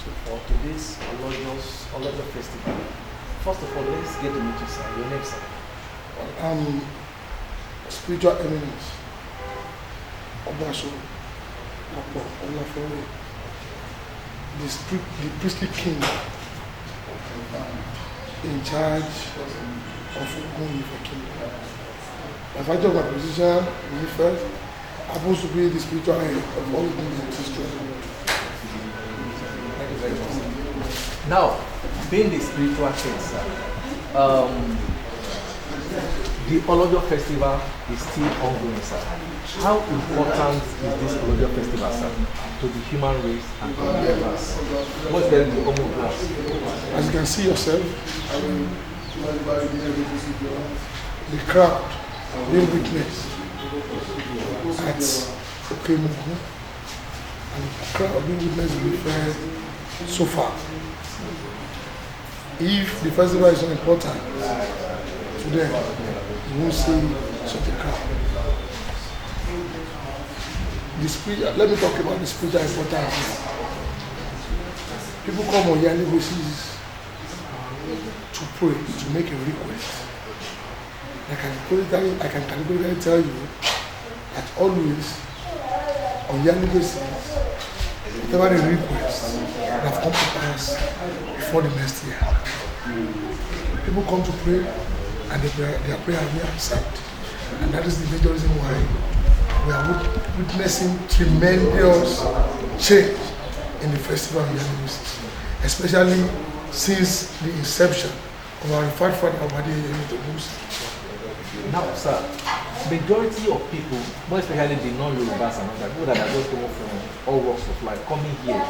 For today's Olojo festival. First of all, let's get to meet you, sir. Your name, sir. Spiritual eminence, Obaso, Apo, Olafore, the priestly king in charge of Ogun Ife Kingdom. My factor of my position in Ife happens to be the spiritual head of all Ogun history. Thank you very much, sir. Now, being the spiritual head, sir, the Olojo festival is still ongoing, sir. How important is this Olojo festival, sir, to the human race and to the universe? What's there in the Omo class? As you can see yourself, the crowd being witnessed at Okemugu and the crowd being witnessed in the fair so far. If the festival is not important to them, you won't see such a crowd. Let me talk about the spiritual importance. People come on yearly basis to pray, to make a request. I can categorically tell you that always on yearly basis, whatever the request that have come to pass before the next year. People come to pray and their prayer will be accepted. And that is the major reason why we are witnessing tremendous change in the festival of Yanusis, especially since the inception of our referred father Obadiah Yemi. Now, sir, majority of people, more especially the non-Yorubas and other people that are just coming from all walks of life, coming here,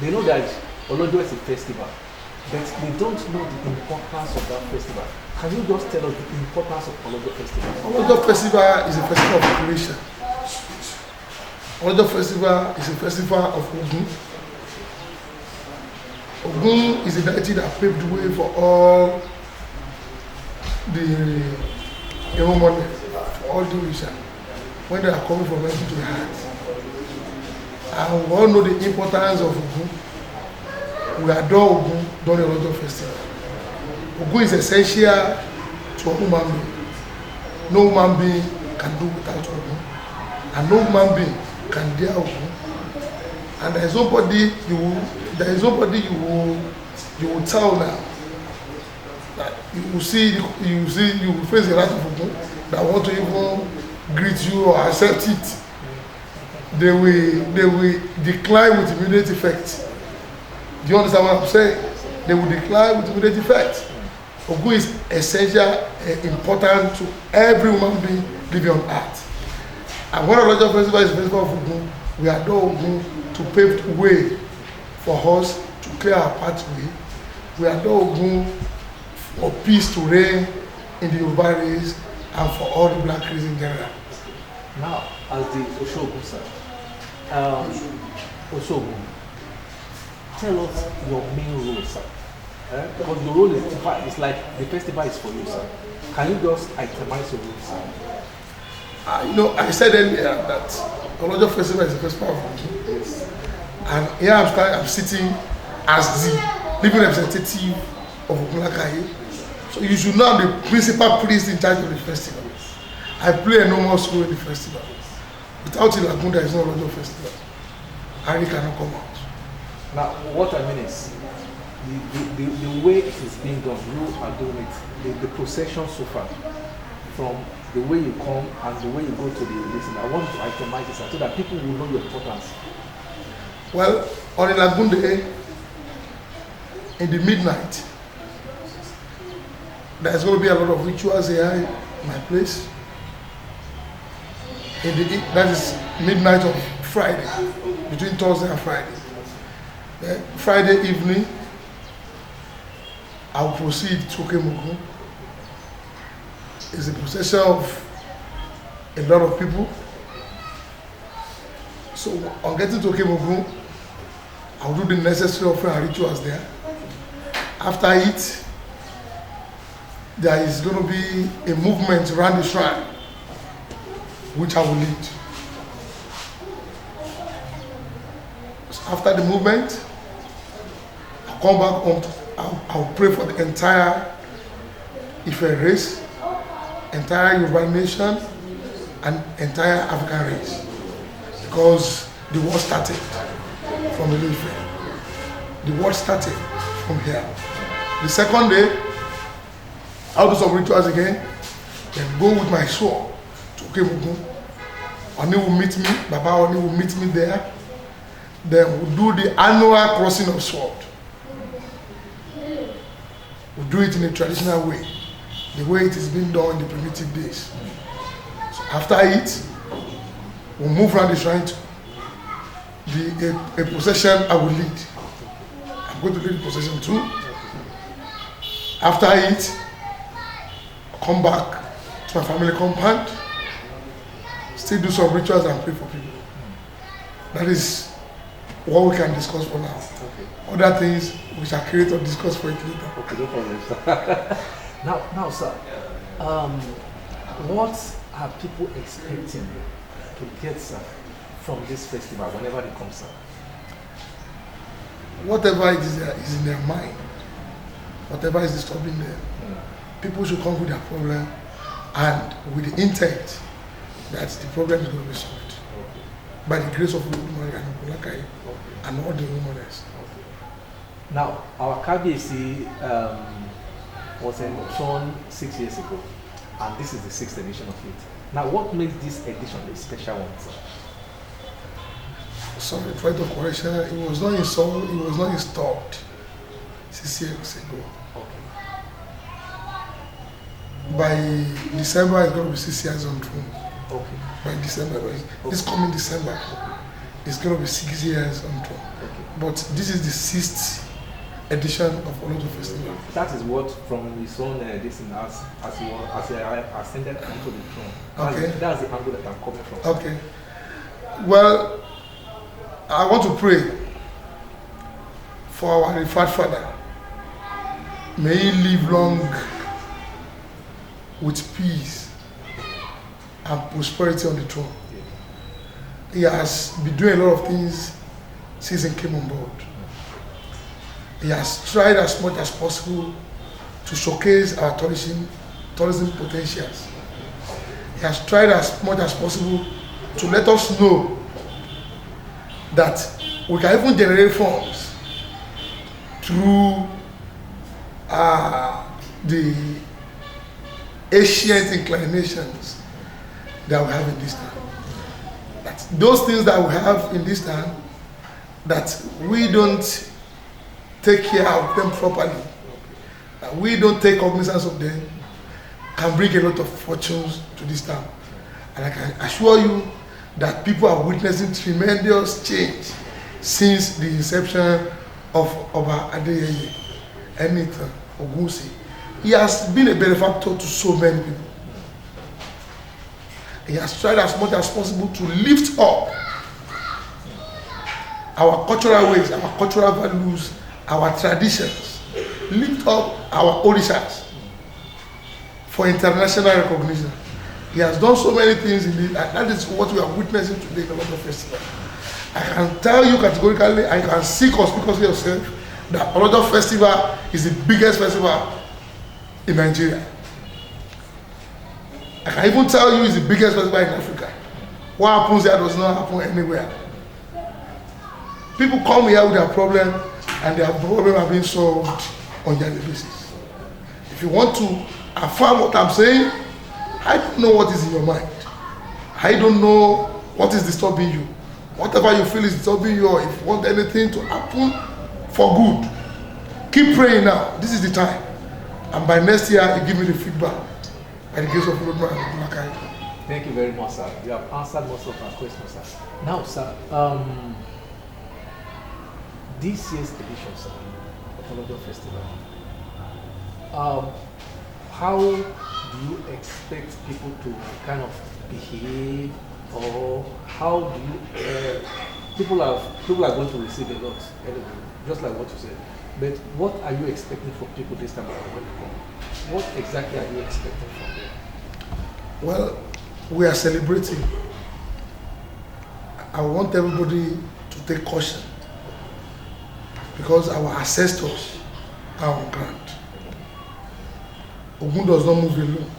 they know that Olojo is a festival, but they don't know the importance of that festival. Can you just tell us the importance of Olojo festival? Olojo festival is a festival of creation. Olojo festival is a festival of Ogun. Ogun is a deity that paved the way for all the Yoruba, for all the Orisha, when they are coming from heaven to the heart. And we all know the importance of Ogun. We adore Ogun during the Olojo festival. Ogun is essential to a human being. No human being can do without Ogun. And no human being can dare Ogun. And there is nobody you will tell now that you will face a lot of people that want to even greet you or accept it. They will decline with immediate effect. Do you understand what I'm saying? They will decline with immediate effect. Ogun is essential and important to every human being living on earth. And when Olojo festival is a festival of Ogun, we adore Ogun to pave the way for us to clear our pathway. We adore Ogun for peace to reign in the Yoruba race and for all the black race in general. Now, as the Oshogun, sir, Oshogun, tell us your main role, sir. Because your role is different. It's like the festival is for you, sir. Can you just itemize your role, sir? I said earlier that Olojo festival is a festival of Ogun. Yes. And here I'm sitting as the living representative of Ogunlakaye. So you should know I'm the principal priest in charge of the festival. I play an enormous role in the festival. Without Ilagun, there is no Olojo festival. Harry cannot come out. Now, what I mean is, the way it is being done, you are doing it, the procession so far, from the way you come and the way you go to the listen. I want to itemize this so that people will know your importance. Well, on Ilagun Day, in the midnight, there's going to be a lot of rituals here in my place. That is midnight of Friday, between Thursday and Friday. Friday evening, I will proceed to Okemugu. It's a procession of a lot of people. So on getting to Okemugu, I will do the necessary offering and rituals there. After it, there is going to be a movement around the shrine, which I will lead. So after the movement, come back home, I'll pray for the entire Ife race, entire Yoruba nation, and entire African race. Because the war started from Ife. The war started from here. The second day, I'll do some rituals again, then go with my sword to Kemugu. Oni will meet me, Baba Oni will meet me there. Then we'll do the annual crossing of sword. We'll do it in a traditional way, the way it is being done in the primitive days. So after it, we'll move around the shrine to a procession I will lead. I'm going to lead the procession too. After it, I'll come back to my family compound, still do some rituals and pray for people. That is what we can discuss for now. Okay. Other things we shall create or discuss for it later. Okay, no problem, sir. now, sir, what are people expecting to get, sir, from this festival whenever they come, sir? Whatever it is in their mind, whatever is disturbing them, people should come with their problem and with the intent that the problem is going to be solved. By the grace of Olodumare and Obulakai and all the women's. Now, our KBC was in Oshun 6 years ago, and this is the 6th edition of it. Now, what makes this edition a special one, sir? Sorry, point of correction, it was not installed 6 years ago. Okay. By December, it's going to be 6 years on throne. Okay. By December, this coming December, it's going to be 6 years on throne. Okay. But this is the 6th edition of Olodo Festival. That is what from his own this in as he ascended onto the throne. That's the angle that I'm coming from. Okay. Well, I want to pray for our revered father. May he live long with peace and prosperity on the throne. He has been doing a lot of things since he came on board. He has tried as much as possible to showcase our tourism potentials. He has tried as much as possible to let us know that we can even generate funds through the ancient inclinations that we have in this town. That those things that we have in this town, that we don't take care of them properly, that we don't take cognizance of them, can bring a lot of fortunes to this town. And I can assure you that people are witnessing tremendous change since the inception of Oba Adeyeye Enita Ogunsi. He has been a benefactor to so many people. He has tried as much as possible to lift up our cultural ways, our cultural values, our traditions, lift up our orishas for international recognition. He has done so many things in it, and that is what we are witnessing today in the Olodo Festival. I can tell you categorically, I can see conspicuously yourself, that Olodo Festival is the biggest festival in Nigeria. I can even tell you it's the biggest festival in Africa. What happens here does not happen anywhere. People come here with their problem, and their problem are being solved on a yearly basis. If you want to affirm what I'm saying, I don't know what is in your mind. I don't know what is disturbing you. Whatever you feel is disturbing you, or if you want anything to happen for good, keep praying now. This is the time. And by next year, you give me the feedback. By the grace of Olodumare and Obulakai. Thank you very much, sir. You have answered most of our questions, sir. Now, sir, this year's edition, sir, of Olodo Festival, how do you expect people to kind of behave, or how do you people are going to receive a lot anyway, just like what you said, but what are you expecting from people this time around when you come? What exactly are you expecting from them? Well, we are celebrating. I want everybody to take caution. because our ancestors are on ground. Ogun does not move alone.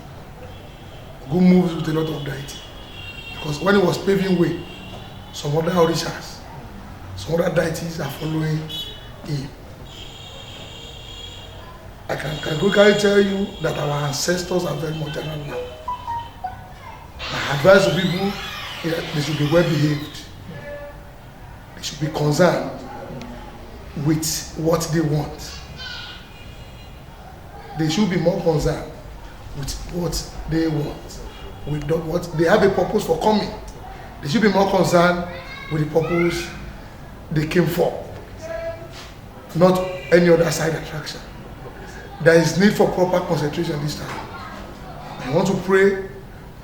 Ogun moves with a lot of deity. Because when he was paving way, some other orishas, some other deities are following him. I can quickly tell you that our ancestors are very much around now. My advice to people is that they should be well behaved. They should be concerned with what they want. They should be more concerned with what they want. With what they have a purpose for coming. They should be more concerned with the purpose they came for, not any other side attraction. There is need for proper concentration this time. I want to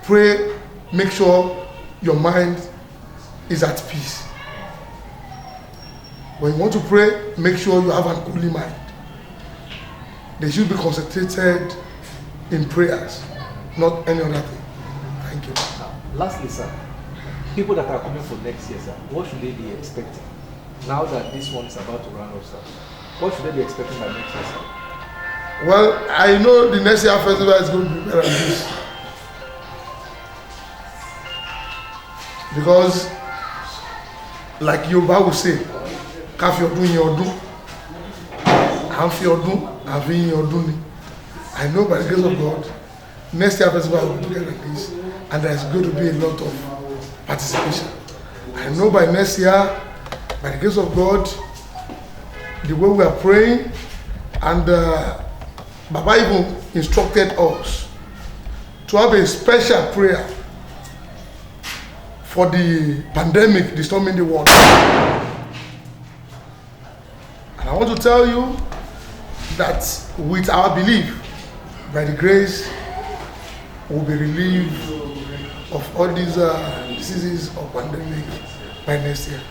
pray, make sure your mind is at peace. When you want to pray, make sure you have an holy mind. They should be concentrated in prayers, not any other thing. Thank you. Now, lastly, sir, people that are coming for next year, sir, what should they be expecting? Now that this one is about to run off, sir, what should they be expecting by next year, sir? Well, I know the next year festival is going to be better than this. Because, like Yoruba will say, ká fi ọdún yin ọdún, à ń fi ọdún, à ń fi yin ọdún ni. I know by the grace of God, next year festival will be bigger than this, and there is going to be a lot of participation. I know by next year, by the grace of God, the way we are praying, and Baba even instructed us to have a special prayer for the pandemic disturbing the world. And I want to tell you that with our belief, by the grace, we'll be relieved of all these diseases or pandemic by next year.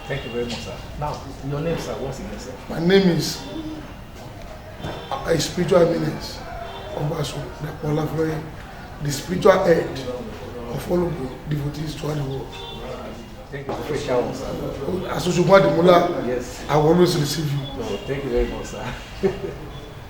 Thank you very much, sir. Now, your name, sir, once again, sir. My name is a spiritual eminence, Obaso Dapola, the spiritual head of all of the devotees throughout the world. Thank you for sharing, sir. As Oshogbo Adimula, Yes. I will always receive you. No, thank you very much, sir.